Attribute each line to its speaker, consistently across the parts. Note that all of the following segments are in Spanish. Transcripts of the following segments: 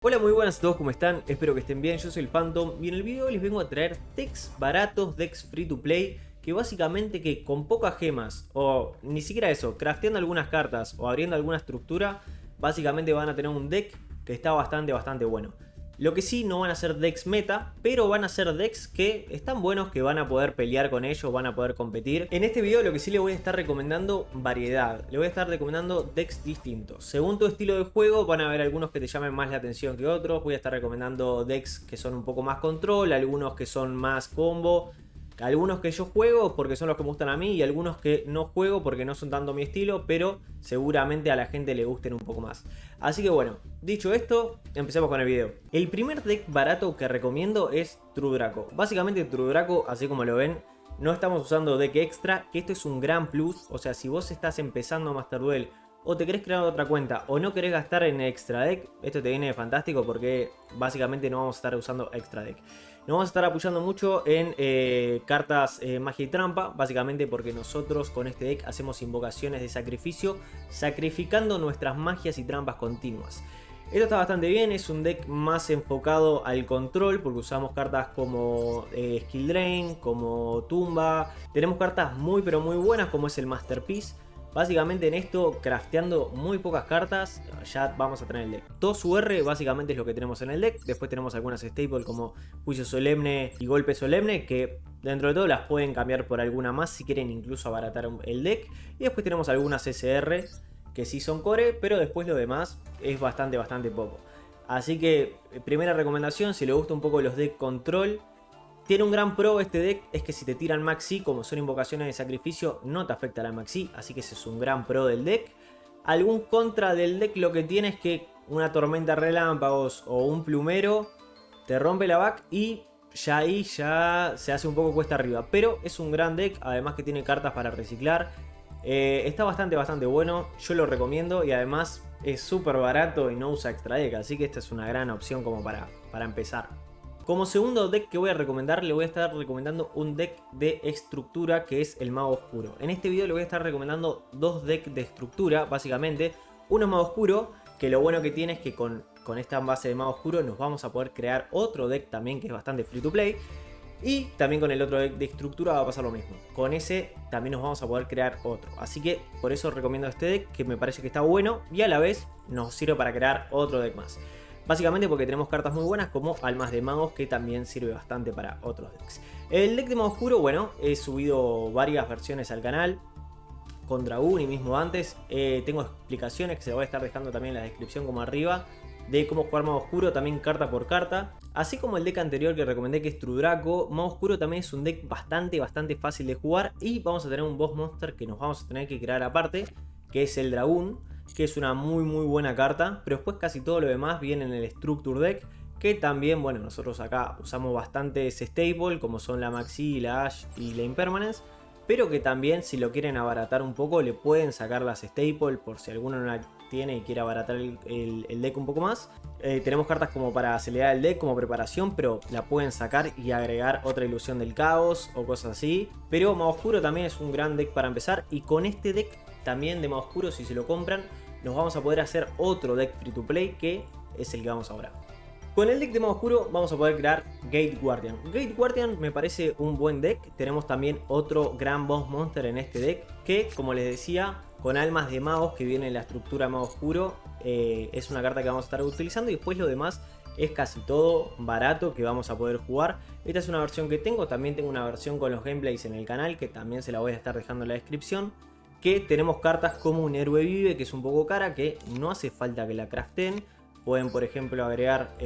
Speaker 1: Hola, muy buenas a todos, ¿cómo están? Espero que estén bien, yo soy el Phantom y en el video les vengo a traer decks baratos, decks free to play, que básicamente que con pocas gemas, o ni siquiera eso, crafteando algunas cartas o abriendo alguna estructura, básicamente van a tener un deck que está bastante bueno. Lo que sí, no van a ser decks meta, pero van a ser decks que están buenos, que van a poder pelear con ellos, van a poder competir. En este video lo que sí le voy a estar recomendando variedad, le voy a estar recomendando decks distintos. Según tu estilo de juego van a haber algunos que te llamen más la atención que otros. Voy a estar recomendando decks que son un poco más control, algunos que son más combo, algunos que yo juego porque son los que me gustan a mí y algunos que no juego porque no son tanto mi estilo, pero seguramente a la gente le gusten un poco más. Así que bueno, dicho esto, empecemos con el video. El primer deck barato que recomiendo es True Draco. Básicamente True Draco, así como lo ven, no estamos usando deck extra, que esto es un gran plus. O sea, si vos estás empezando Master Duel o te querés crear otra cuenta o no querés gastar en extra deck, esto te viene fantástico porque básicamente no vamos a estar usando extra deck. Nos vamos a estar apoyando mucho en cartas magia y trampa, básicamente porque nosotros con este deck hacemos invocaciones de sacrificio, sacrificando nuestras magias y trampas continuas. Esto está bastante bien, es un deck más enfocado al control porque usamos cartas como Skill Drain, como Tumba. Tenemos cartas muy pero muy buenas como es el Masterpiece. Básicamente en esto, crafteando muy pocas cartas, ya vamos a tener el deck. 2 UR básicamente es lo que tenemos en el deck. Después tenemos algunas staples como Juicio Solemne y Golpe Solemne, que dentro de todo las pueden cambiar por alguna más si quieren incluso abaratar el deck. Y después tenemos algunas SR que sí son core, pero después lo demás es bastante poco. Así que primera recomendación, si le gusta un poco los deck control, tiene un gran pro este deck, es que si te tiran Maxi, como son invocaciones de sacrificio, no te afecta la Maxi, así que ese es un gran pro del deck. Algún contra del deck lo que tiene es que una tormenta relámpagos o un plumero te rompe la back y ya ahí ya se hace un poco cuesta arriba. Pero es un gran deck, además que tiene cartas para reciclar. Está bastante bueno, yo lo recomiendo y además es súper barato y no usa extra deck, así que esta es una gran opción como para empezar. Como segundo deck que voy a recomendar, le voy a estar recomendando un deck de estructura que es el Mago Oscuro. En este video le voy a estar recomendando dos decks de estructura, básicamente. Uno es Mago Oscuro, que lo bueno que tiene es que con esta base de Mago Oscuro nos vamos a poder crear otro deck también que es bastante free to play. Y también con el otro deck de estructura va a pasar lo mismo. Con ese también nos vamos a poder crear otro. Así que por eso recomiendo este deck, que me parece que está bueno y a la vez nos sirve para crear otro deck más. Básicamente porque tenemos cartas muy buenas como Almas de Magos, que también sirve bastante para otros decks. El deck de Mago Oscuro, bueno, he subido varias versiones al canal con Dragoon y mismo antes. Tengo explicaciones que se las voy a estar dejando también en la descripción como arriba, de cómo jugar Mago Oscuro, también carta por carta. Así como el deck anterior que recomendé, que es True Draco, Mago Oscuro también es un deck bastante fácil de jugar. Y vamos a tener un boss monster que nos vamos a tener que crear aparte, que es el Dragoon, que es una muy buena carta. Pero después casi todo lo demás viene en el Structure Deck, que también, bueno, nosotros acá usamos bastantes staples, como son la Maxi, la Ash y la Impermanence. Pero que también, si lo quieren abaratar un poco, le pueden sacar las staples por si alguno no la tiene y quiere abaratar el deck un poco más. Tenemos cartas como para acelerar el deck, como preparación, pero la pueden sacar y agregar otra ilusión del caos o cosas así. Pero Mago Oscuro también es un gran deck para empezar, y con este deck también de Mago Oscuro, si se lo compran, nos vamos a poder hacer otro deck free to play, que es el que vamos ahora. Con el deck de Mago Oscuro vamos a poder crear Gate Guardian. Gate Guardian me parece un buen deck. Tenemos también otro gran boss monster en este deck, que como les decía, con almas de magos que viene en la estructura Mago Oscuro, es una carta que vamos a estar utilizando. Y después lo demás es casi todo barato que vamos a poder jugar. Esta es una versión que tengo, también tengo una versión con los gameplays en el canal, que también se la voy a estar dejando en la descripción. Que tenemos cartas como un héroe vive, que es un poco cara, que no hace falta que la craften. Pueden, por ejemplo, agregar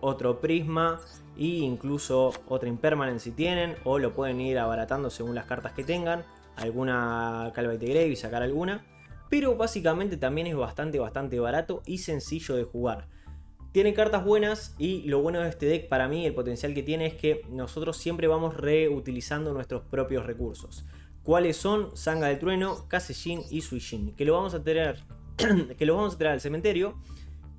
Speaker 1: otro prisma e incluso otra impermanence si tienen, o lo pueden ir abaratando según las cartas que tengan, alguna Calvite Grave y sacar alguna. Pero básicamente también es bastante barato y sencillo de jugar. Tiene cartas buenas, y lo bueno de este deck para mí, el potencial que tiene, es que nosotros siempre vamos reutilizando nuestros propios recursos. ¿Cuáles son? Sanga del Trueno, Kasejin y Suijin, que lo vamos a traer al cementerio.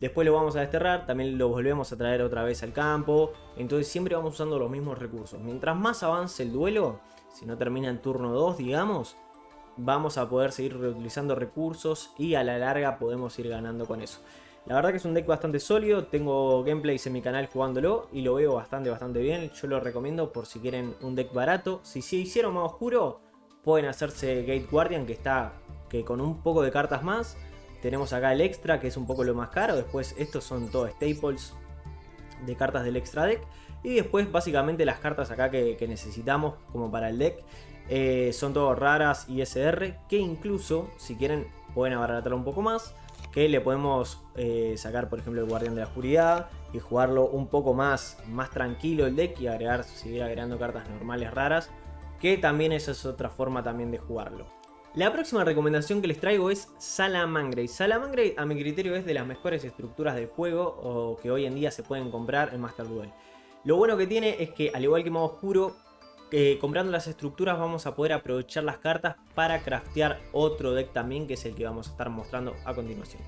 Speaker 1: Después lo vamos a desterrar, también lo volvemos a traer otra vez al campo. Entonces siempre vamos usando los mismos recursos. Mientras más avance el duelo, si no termina en turno 2, digamos, vamos a poder seguir reutilizando recursos y a la larga podemos ir ganando con eso. La verdad que es un deck bastante sólido, tengo gameplays en mi canal jugándolo y lo veo bastante bien. Yo lo recomiendo por si quieren un deck barato. Si se hicieron más oscuro, pueden hacerse Gate Guardian, que con un poco de cartas más. Tenemos acá el extra, que es un poco lo más caro. Después estos son todos staples de cartas del extra deck. Y después básicamente las cartas acá que necesitamos como para el deck son todas raras y SR, que incluso si quieren pueden abaratarlo un poco más. Que le podemos sacar por ejemplo el Guardián de la Oscuridad y jugarlo un poco más tranquilo el deck y seguir agregando cartas normales raras. Que también esa es otra forma también de jugarlo. La próxima recomendación que les traigo es Salamangreat. Salamangreat a mi criterio es de las mejores estructuras del juego o que hoy en día se pueden comprar en Master Duel. Lo bueno que tiene es que al igual que Mago Oscuro, comprando las estructuras vamos a poder aprovechar las cartas para craftear otro deck también, que es el que vamos a estar mostrando a continuación.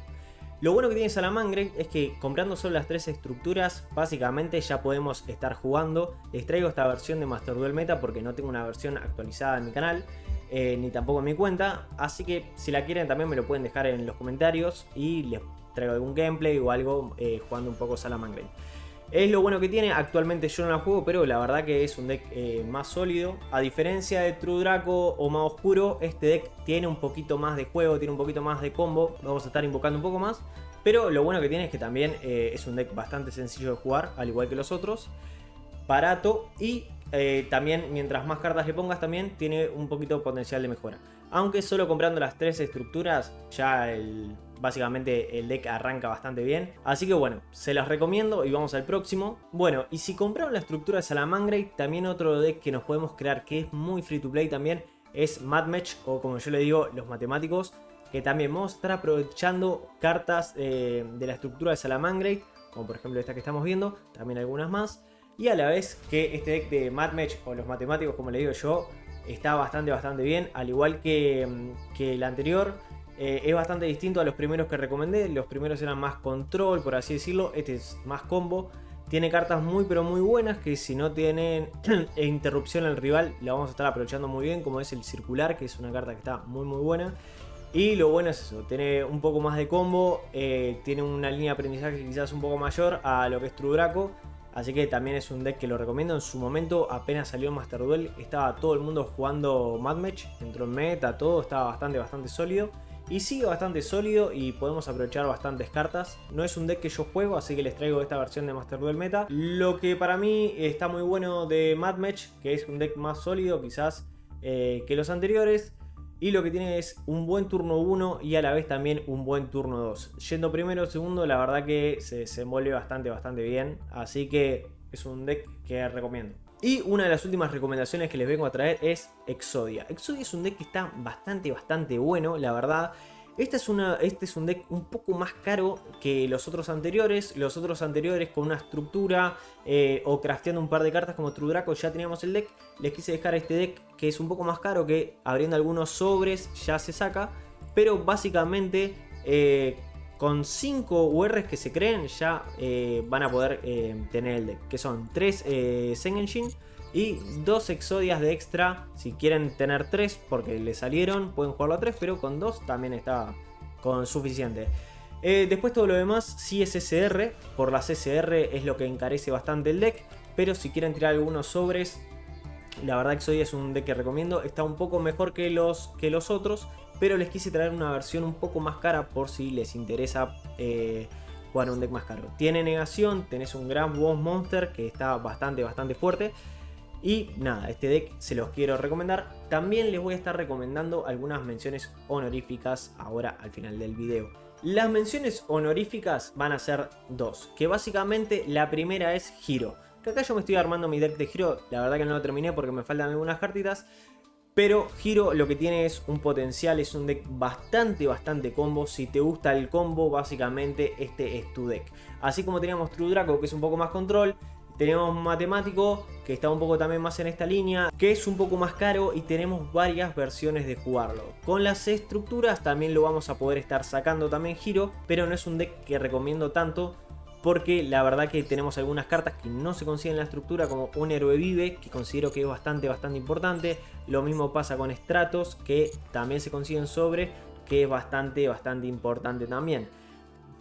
Speaker 1: Lo bueno que tiene Salamangreat es que comprando solo las 3 estructuras básicamente ya podemos estar jugando. Les traigo esta versión de Master Duel Meta porque no tengo una versión actualizada en mi canal. Ni tampoco en mi cuenta, así que si la quieren también me lo pueden dejar en los comentarios y les traigo algún gameplay o algo jugando un poco Salamangreat. Es lo bueno que tiene, actualmente yo no la juego, pero la verdad que es un deck más sólido. A diferencia de True Draco o Mago Oscuro, este deck tiene un poquito más de juego, tiene un poquito más de combo, vamos a estar invocando un poco más. Pero lo bueno que tiene es que también es un deck bastante sencillo de jugar, al igual que los otros. Barato y también mientras más cartas le pongas también tiene un poquito de potencial de mejora. Aunque solo comprando las 3 estructuras ya básicamente el deck arranca bastante bien. Así que bueno, se las recomiendo y vamos al próximo. Bueno, y si compraron la estructura de Salamangreat, también otro deck que nos podemos crear que es muy free to play también es Matmatch, o como yo le digo, los matemáticos. Que también vamos a estar aprovechando cartas de la estructura de Salamangreat, como por ejemplo esta que estamos viendo, también algunas más. Y a la vez que este deck de Matmatch o los matemáticos, como le digo yo, está bastante bien. Al igual que el anterior, es bastante distinto a los primeros que recomendé. Los primeros eran más control, por así decirlo. Este es más combo. Tiene cartas muy pero muy buenas que si no tienen interrupción al rival la vamos a estar aprovechando muy bien. Como es el circular, que es una carta que está muy buena. Y lo bueno es eso, tiene un poco más de combo. Tiene una línea de aprendizaje quizás un poco mayor a lo que es True Draco. Así que también es un deck que lo recomiendo. En su momento apenas salió Master Duel, estaba todo el mundo jugando Matmatch, entró en meta, todo estaba bastante sólido. Y sigue bastante sólido y podemos aprovechar bastantes cartas. No es un deck que yo juego, así que les traigo esta versión de Master Duel Meta. Lo que para mí está muy bueno de Matmatch, que es un deck más sólido quizás que los anteriores. Y lo que tiene es un buen turno 1 y a la vez también un buen turno 2. Yendo primero o segundo, la verdad que se desenvuelve bastante bien. Así que es un deck que recomiendo. Y una de las últimas recomendaciones que les vengo a traer es Exodia. Exodia es un deck que está bastante bueno, la verdad. Este es un deck un poco más caro que los otros anteriores. Los otros anteriores con una estructura o crafteando un par de cartas como True Draco ya teníamos el deck. Les quise dejar este deck que es un poco más caro, que abriendo algunos sobres ya se saca. Pero básicamente con 5 URs que se creen ya van a poder tener el deck. Que son 3 Sengenshin y 2 Exodias de extra. Si quieren tener 3 porque le salieron, pueden jugarlo a 3, pero con 2 también está con suficiente. Después todo lo demás sí es SR. Por las SR es lo que encarece bastante el deck. Pero si quieren tirar algunos sobres, la verdad Exodia es un deck que recomiendo. Está un poco mejor que los otros, pero les quise traer una versión un poco más cara por si les interesa jugar un deck más caro. Tiene negación, tenés un gran boss monster que está bastante fuerte. Y nada, este deck se los quiero recomendar. También les voy a estar recomendando algunas menciones honoríficas ahora al final del video. Las menciones honoríficas van a ser 2, que básicamente la primera es Hero. Que acá yo me estoy armando mi deck de Hero, la verdad que no lo terminé porque me faltan algunas cartitas. Pero Hero lo que tiene es un potencial, es un deck bastante combo. Si te gusta el combo, básicamente este es tu deck. Así como teníamos True Draco, que es un poco más control. Tenemos Matemático, que está un poco también más en esta línea, que es un poco más caro y tenemos varias versiones de jugarlo. Con las estructuras también lo vamos a poder estar sacando también Hero, pero no es un deck que recomiendo tanto porque la verdad que tenemos algunas cartas que no se consiguen en la estructura, como un Héroe Vive, que considero que es bastante importante. Lo mismo pasa con Stratos, que también se consiguen sobre, que es bastante importante también.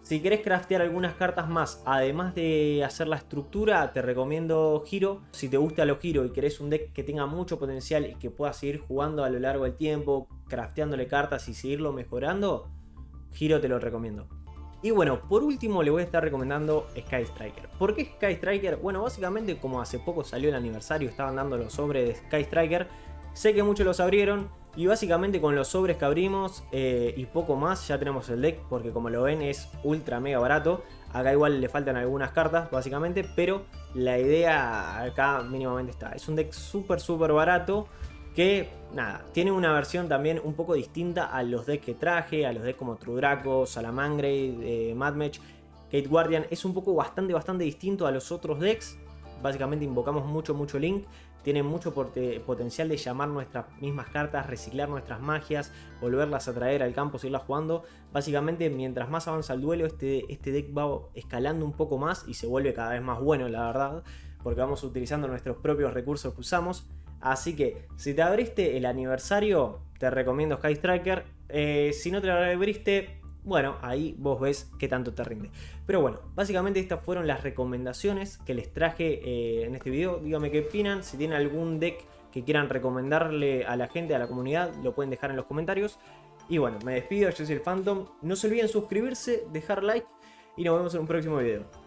Speaker 1: Si querés craftear algunas cartas más, además de hacer la estructura, te recomiendo Hero. Si te gusta los Hero y querés un deck que tenga mucho potencial y que puedas seguir jugando a lo largo del tiempo, crafteándole cartas y seguirlo mejorando, Hero te lo recomiendo. Y bueno, por último le voy a estar recomendando Sky Striker. ¿Por qué Sky Striker? Bueno, básicamente como hace poco salió el aniversario, estaban dando los sobres de Sky Striker. Sé que muchos los abrieron y básicamente con los sobres que abrimos y poco más ya tenemos el deck, porque como lo ven es ultra mega barato. Acá igual le faltan algunas cartas básicamente, pero la idea acá mínimamente está. Es un deck súper barato que nada, tiene una versión también un poco distinta a los decks que traje, a los decks como True Draco, Salamangreat, Mad Mage, Gate Guardian. Es un poco bastante distinto a los otros decks. Básicamente invocamos mucho Link. Tiene mucho potencial de llamar nuestras mismas cartas, reciclar nuestras magias, volverlas a traer al campo, seguirlas jugando. Básicamente mientras más avanza el duelo, este deck va escalando un poco más y se vuelve cada vez más bueno, la verdad, porque vamos utilizando nuestros propios recursos que usamos. Así que si te abriste el aniversario, te recomiendo Sky Striker. Si no te lo abriste, bueno, ahí vos ves qué tanto te rinde. Pero bueno, básicamente estas fueron las recomendaciones que les traje en este video. Díganme qué opinan, si tienen algún deck que quieran recomendarle a la gente, a la comunidad, lo pueden dejar en los comentarios. Y bueno, me despido, yo soy el Phantom. No se olviden suscribirse, dejar like y nos vemos en un próximo video.